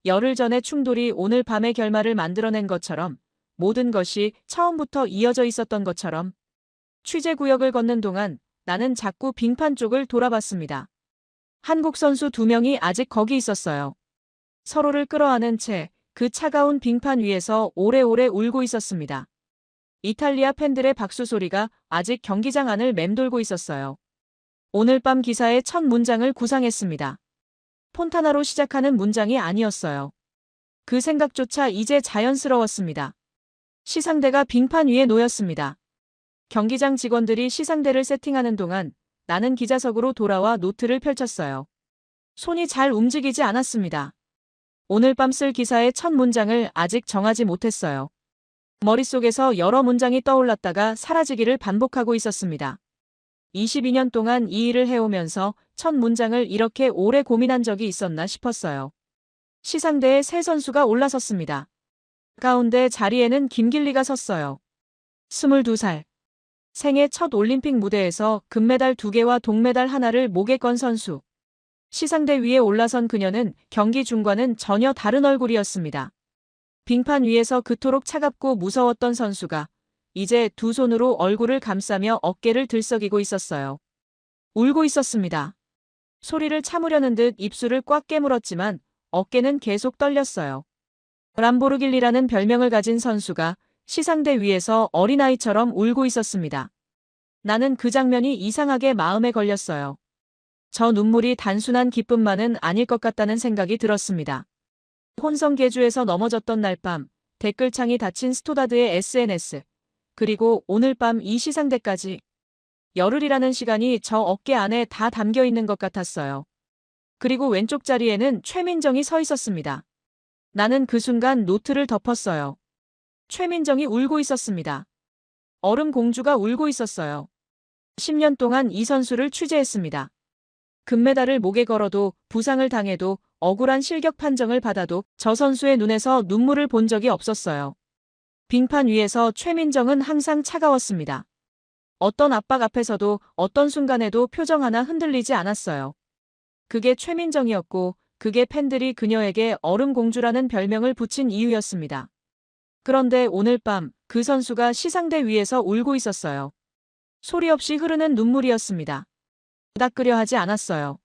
[SPEAKER 1] 열흘 전의 충돌이 오늘 밤의 결말을 만들어낸 것처럼 모든 것이 처음부터 이어져 있었던 것처럼 취재 구역을 걷는 동안 나는 자꾸 빙판 쪽을 돌아봤습니다. 한국 선수 2명이 아직 거기 있었어요. 서로를 끌어안은 채 그 차가운 빙판 위에서 오래오래 울고 있었습니다. 이탈리아 팬들의 박수 소리가 아직 경기장 안을 맴돌고 있었어요. 오늘 밤 기사의 첫 문장을 구상했습니다. 폰타나로 시작하는 문장이 아니었어요. 그 생각조차 이제 자연스러웠습니다. 시상대가 빙판 위에 놓였습니다. 경기장 직원들이 시상대를 세팅하는 동안 나는 기자석으로 돌아와 노트를 펼쳤어요. 손이 잘 움직이지 않았습니다. 오늘 밤 쓸 기사의 첫 문장을 아직 정하지 못했어요. 머릿속에서 여러 문장이 떠올랐다가 사라지기를 반복하고 있었습니다. 22년 동안 이 일을 해오면서 첫 문장을 이렇게 오래 고민한 적이 있었나 싶었어요. 시상대에 세 선수가 올라섰습니다. 가운데 자리에는 김길리가 섰어요. 22살. 생애 첫 올림픽 무대에서 금메달 2개와 동메달 하나를 목에 건 선수. 시상대 위에 올라선 그녀는 경기 중과는 전혀 다른 얼굴이었습니다. 빙판 위에서 그토록 차갑고 무서웠던 선수가 이제 두 손으로 얼굴을 감싸며 어깨를 들썩이고 있었어요. 울고 있었습니다. 소리를 참으려는 듯 입술을 꽉 깨물었지만 어깨는 계속 떨렸어요. 람보르길리라는 별명을 가진 선수가 시상대 위에서 어린아이처럼 울고 있었습니다. 나는 그 장면이 이상하게 마음에 걸렸어요. 저 눈물이 단순한 기쁨만은 아닐 것 같다는 생각이 들었습니다. 혼성 계주에서 넘어졌던 날 밤, 댓글창이 닫힌 스토다드의 SNS, 그리고 오늘 밤 이 시상대까지. 열흘이라는 시간이 저 어깨 안에 다 담겨 있는 것 같았어요. 그리고 왼쪽 자리에는 최민정이 서 있었습니다. 나는 그 순간 노트를 덮었어요. 최민정이 울고 있었습니다. 얼음 공주가 울고 있었어요. 10년 동안 이 선수를 취재했습니다. 금메달을 목에 걸어도 부상을 당해도 억울한 실격 판정을 받아도 저 선수의 눈에서 눈물을 본 적이 없었어요. 빙판 위에서 최민정은 항상 차가웠습니다. 어떤 압박 앞에서도 어떤 순간에도 표정 하나 흔들리지 않았어요. 그게 최민정이었고 그게 팬들이 그녀에게 얼음공주라는 별명을 붙인 이유였습니다. 그런데 오늘 밤 그 선수가 시상대 위에서 울고 있었어요. 소리 없이 흐르는 눈물이었습니다. 닦으려 하지 않았어요.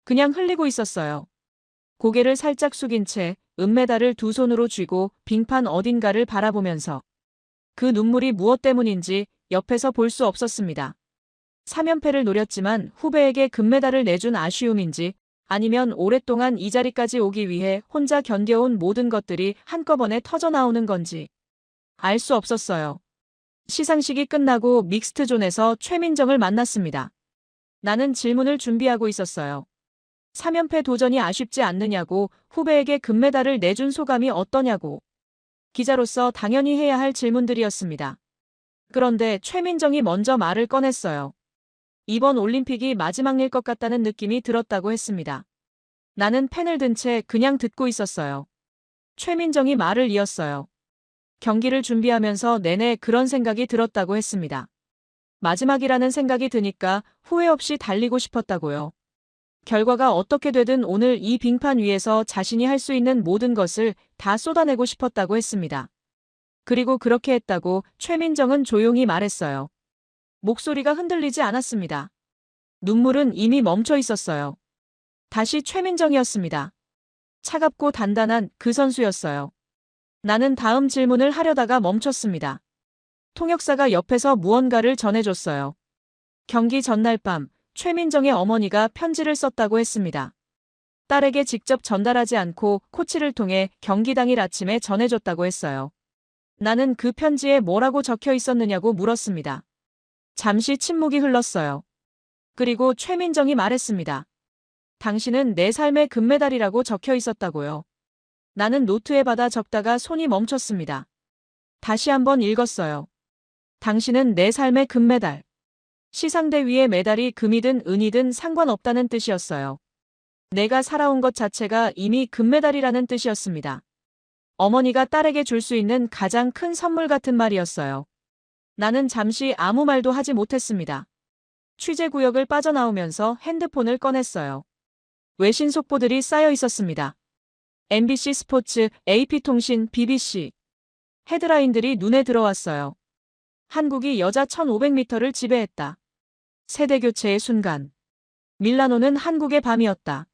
[SPEAKER 1] 그냥 흘리고 있었어요. 고개를 살짝 숙인 채 은메달을 두 손으로 쥐고 빙판 어딘가를 바라보면서 그 눈물이 무엇 때문인지 옆에서 볼 수 없었습니다. 3연패를 노렸지만 후배에게 금메달을 내준 아쉬움인지 아니면 오랫동안 이 자리까지 오기 위해 혼자 견뎌온 모든 것들이 한꺼번에 터져나오는 건지 알 수 없었어요. 시상식이 끝나고 믹스트존에서 최민정을 만났습니다. 나는 질문을 준비하고 있었어요. 3연패 도전이 아쉽지 않느냐고, 후배에게 금메달을 내준 소감이 어떠냐고. 기자로서 당연히 해야 할 질문들이었습니다. 그런데 최민정이 먼저 말을 꺼냈어요. 이번 올림픽이 마지막일 것 같다는 느낌이 들었다고 했습니다. 나는 펜을 든 채 그냥 듣고 있었어요. 최민정이 말을 이었어요. 경기를 준비하면서 내내 그런 생각이 들었다고 했습니다. 마지막이라는 생각이 드니까 후회 없이 달리고 싶었다고요. 결과가 어떻게 되든 오늘 이 빙판 위에서 자신이 할 수 있는 모든 것을 다 쏟아내고 싶었다고 했습니다. 그리고 그렇게 했다고 최민정은 조용히 말했어요. 목소리가 흔들리지 않았습니다. 눈물은 이미 멈춰 있었어요. 다시 최민정이었습니다. 차갑고 단단한 그 선수였어요. 나는 다음 질문을 하려다가 멈췄습니다. 통역사가 옆에서 무언가를 전해줬어요. 경기 전날 밤 최민정의 어머니가 편지를 썼다고 했습니다. 딸에게 직접 전달하지 않고 코치를 통해 경기 당일 아침에 전해줬다고 했어요. 나는 그 편지에 뭐라고 적혀 있었느냐고 물었습니다. 잠시 침묵이 흘렀어요. 그리고 최민정이 말했습니다. 당신은 내 삶의 금메달이라고 적혀 있었다고요. 나는 노트에 받아 적다가 손이 멈췄습니다. 다시 한번 읽었어요. 당신은 내 삶의 금메달. 시상대 위의 메달이 금이든 은이든 상관없다는 뜻이었어요. 내가 살아온 것 자체가 이미 금메달이라는 뜻이었습니다. 어머니가 딸에게 줄 수 있는 가장 큰 선물 같은 말이었어요. 나는 잠시 아무 말도 하지 못했습니다. 취재 구역을 빠져나오면서 핸드폰을 꺼냈어요. 외신 속보들이 쌓여 있었습니다. MBC 스포츠, AP통신, BBC. 헤드라인들이 눈에 들어왔어요. 한국이 여자 1500m를 지배했다. 세대교체의 순간. 밀라노는 한국의 밤이었다.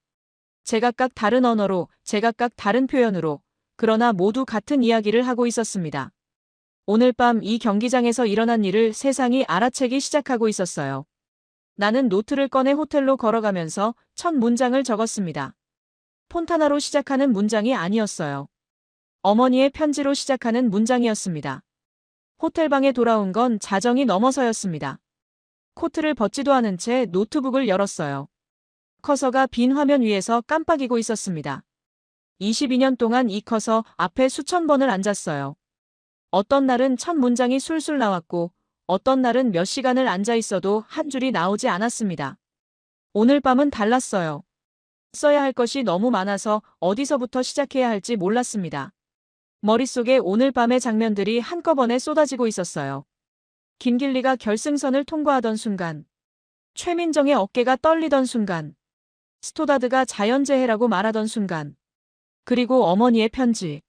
[SPEAKER 1] 제각각 다른 언어로, 제각각 다른 표현으로, 그러나 모두 같은 이야기를 하고 있었습니다. 오늘 밤 이 경기장에서 일어난 일을 세상이 알아채기 시작하고 있었어요. 나는 노트를 꺼내 호텔로 걸어가면서 첫 문장을 적었습니다. 폰타나로 시작하는 문장이 아니었어요. 어머니의 편지로 시작하는 문장이었습니다. 호텔방에 돌아온 건 자정이 넘어서였습니다. 코트를 벗지도 않은 채 노트북을 열었어요. 커서가 빈 화면 위에서 깜빡이고 있었습니다. 22년 동안 이 커서 앞에 수천 번을 앉았어요. 어떤 날은 첫 문장이 술술 나왔고 어떤 날은 몇 시간을 앉아 있어도 한 줄이 나오지 않았습니다. 오늘 밤은 달랐어요. 써야 할 것이 너무 많아서 어디서부터 시작해야 할지 몰랐습니다. 머릿속에 오늘 밤의 장면들이 한꺼번에 쏟아지고 있었어요. 김길리가 결승선을 통과하던 순간, 최민정의 어깨가 떨리던 순간, 스토다드가 자연재해라고 말하던 순간, 그리고 어머니의 편지.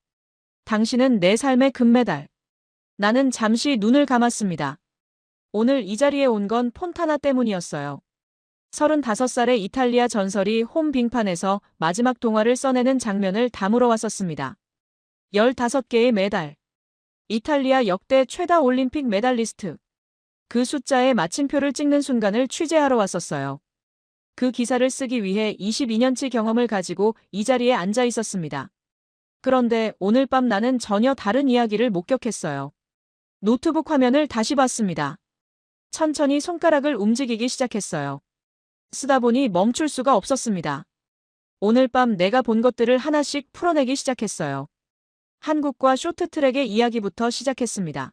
[SPEAKER 1] 당신은 내 삶의 금메달. 나는 잠시 눈을 감았습니다. 오늘 이 자리에 온 건 폰타나 때문이었어요. 35살의 이탈리아 전설이 홈 빙판에서 마지막 동화를 써내는 장면을 담으러 왔었습니다. 15개의 메달. 이탈리아 역대 최다 올림픽 메달리스트. 그 숫자에 마침표를 찍는 순간을 취재하러 왔었어요. 그 기사를 쓰기 위해 22년치 경험을 가지고 이 자리에 앉아 있었습니다. 그런데 오늘 밤 나는 전혀 다른 이야기를 목격했어요. 노트북 화면을 다시 봤습니다. 천천히 손가락을 움직이기 시작했어요. 쓰다 보니 멈출 수가 없었습니다. 오늘 밤 내가 본 것들을 하나씩 풀어내기 시작했어요. 한국과 쇼트트랙의 이야기부터 시작했습니다.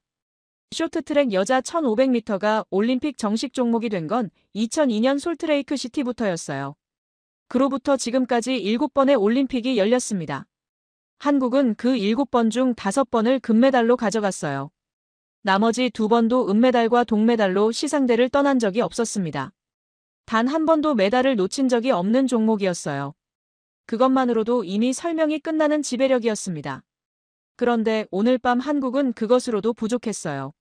[SPEAKER 1] 쇼트트랙 여자 1500m가 올림픽 정식 종목이 된 건 2002년 솔트레이크 시티부터였어요. 그로부터 지금까지 7번의 올림픽이 열렸습니다. 한국은 그 7번 중 5번을 금메달로 가져갔어요. 나머지 2번도 은메달과 동메달로 시상대를 떠난 적이 없었습니다. 단 한 번도 메달을 놓친 적이 없는 종목이었어요. 그것만으로도 이미 설명이 끝나는 지배력이었습니다. 그런데 오늘 밤 한국은 그것으로도 부족했어요.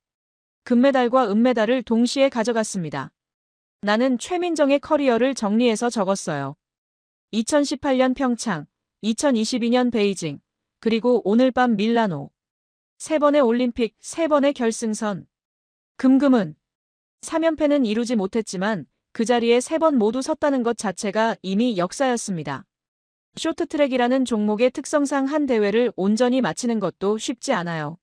[SPEAKER 1] 금메달과 은메달을 동시에 가져갔습니다. 나는 최민정의 커리어를 정리해서 적었어요. 2018년 평창, 2022년 베이징, 그리고 오늘 밤 밀라노. 3번의 올림픽, 3번의 결승선. 금은 3연패는 이루지 못했지만 그 자리에 3번 모두 섰다는 것 자체가 이미 역사였습니다. 쇼트트랙이라는 종목의 특성상 한 대회를 온전히 마치는 것도 쉽지 않아요.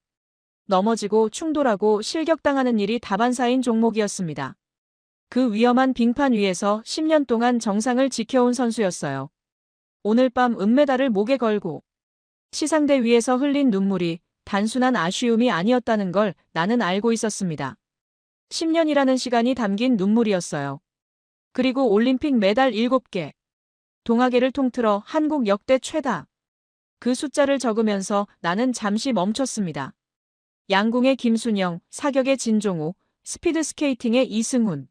[SPEAKER 1] 넘어지고 충돌하고 실격당하는 일이 다반사인 종목이었습니다. 그 위험한 빙판 위에서 10년 동안 정상을 지켜온 선수였어요. 오늘 밤 은메달을 목에 걸고 시상대 위에서 흘린 눈물이 단순한 아쉬움이 아니었다는 걸 나는 알고 있었습니다. 10년이라는 시간이 담긴 눈물이었어요. 그리고 올림픽 메달 7개. 동아계를 통틀어 한국 역대 최다. 그 숫자를 적으면서 나는 잠시 멈췄습니다. 양궁의 김순영, 사격의 진종우, 스피드 스케이팅의 이승훈.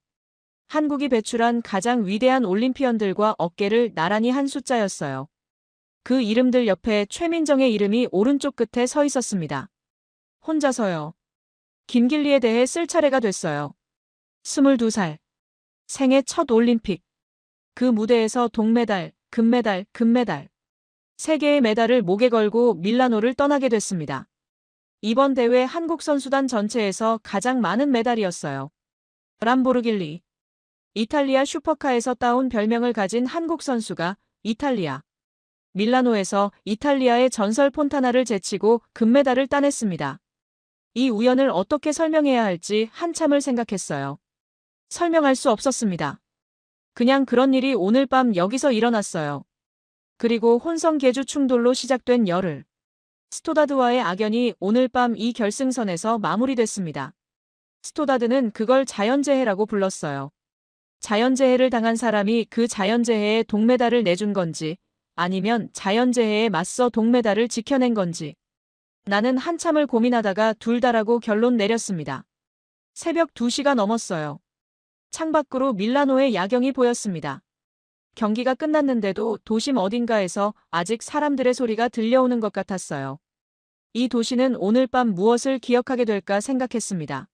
[SPEAKER 1] 한국이 배출한 가장 위대한 올림피언들과 어깨를 나란히 한 숫자였어요. 그 이름들 옆에 최민정의 이름이 오른쪽 끝에 서 있었습니다. 혼자서요. 김길리에 대해 쓸 차례가 됐어요. 22살. 생애 첫 올림픽. 그 무대에서 동메달, 금메달, 금메달. 세 개의 메달을 목에 걸고 밀라노를 떠나게 됐습니다. 이번 대회 한국 선수단 전체에서 가장 많은 메달이었어요. 람보르길리. 이탈리아 슈퍼카에서 따온 별명을 가진 한국 선수가 이탈리아. 밀라노에서 이탈리아의 전설 폰타나를 제치고 금메달을 따냈습니다. 이 우연을 어떻게 설명해야 할지 한참을 생각했어요. 설명할 수 없었습니다. 그냥 그런 일이 오늘 밤 여기서 일어났어요. 그리고 혼성 계주 충돌로 시작된 열흘. 스토다드와의 악연이 오늘 밤 이 결승선에서 마무리됐습니다. 스토다드는 그걸 자연재해라고 불렀어요. 자연재해를 당한 사람이 그 자연재해에 동메달을 내준 건지 아니면 자연재해에 맞서 동메달을 지켜낸 건지. 나는 한참을 고민하다가 둘 다라고 결론 내렸습니다. 새벽 2시가 넘었어요. 창밖으로 밀라노의 야경이 보였습니다. 경기가 끝났는데도 도심 어딘가에서 아직 사람들의 소리가 들려오는 것 같았어요. 이 도시는 오늘 밤 무엇을 기억하게 될까 생각했습니다.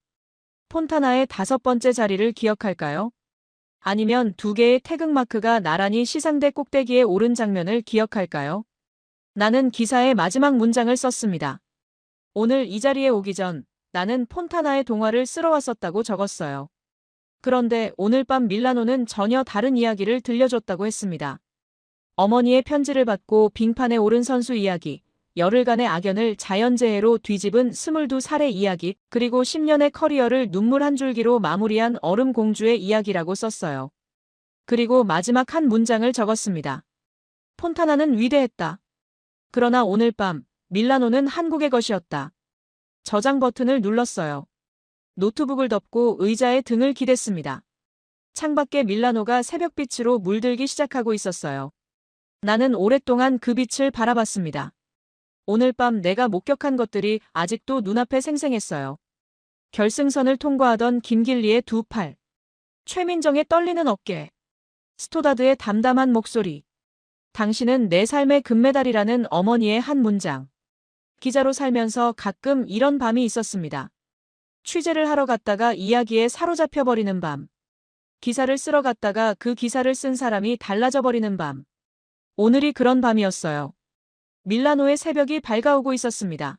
[SPEAKER 1] 폰타나의 5번째 자리를 기억할까요? 아니면 2개의 태극마크가 나란히 시상대 꼭대기에 오른 장면을 기억할까요? 나는 기사의 마지막 문장을 썼습니다. 오늘 이 자리에 오기 전 나는 폰타나의 동화를 쓸어왔었다고 적었어요. 그런데 오늘 밤 밀라노는 전혀 다른 이야기를 들려줬다고 했습니다. 어머니의 편지를 받고 빙판에 오른 선수 이야기, 열흘간의 악연을 자연재해로 뒤집은 22살의 이야기, 그리고 10년의 커리어를 눈물 한 줄기로 마무리한 얼음공주의 이야기라고 썼어요. 그리고 마지막 한 문장을 적었습니다. 폰타나는 위대했다. 그러나 오늘 밤 밀라노는 한국의 것이었다. 저장 버튼을 눌렀어요. 노트북을 덮고 의자에 등을 기댔습니다. 창밖에 밀라노가 새벽빛으로 물들기 시작하고 있었어요. 나는 오랫동안 그 빛을 바라봤습니다. 오늘 밤 내가 목격한 것들이 아직도 눈앞에 생생했어요. 결승선을 통과하던 김길리의 2팔. 최민정의 떨리는 어깨. 스토다드의 담담한 목소리. 당신은 내 삶의 금메달이라는 어머니의 한 문장. 기자로 살면서 가끔 이런 밤이 있었습니다. 취재를 하러 갔다가 이야기에 사로잡혀 버리는 밤. 기사를 쓰러 갔다가 그 기사를 쓴 사람이 달라져 버리는 밤. 오늘이 그런 밤이었어요. 밀라노의 새벽이 밝아오고 있었습니다.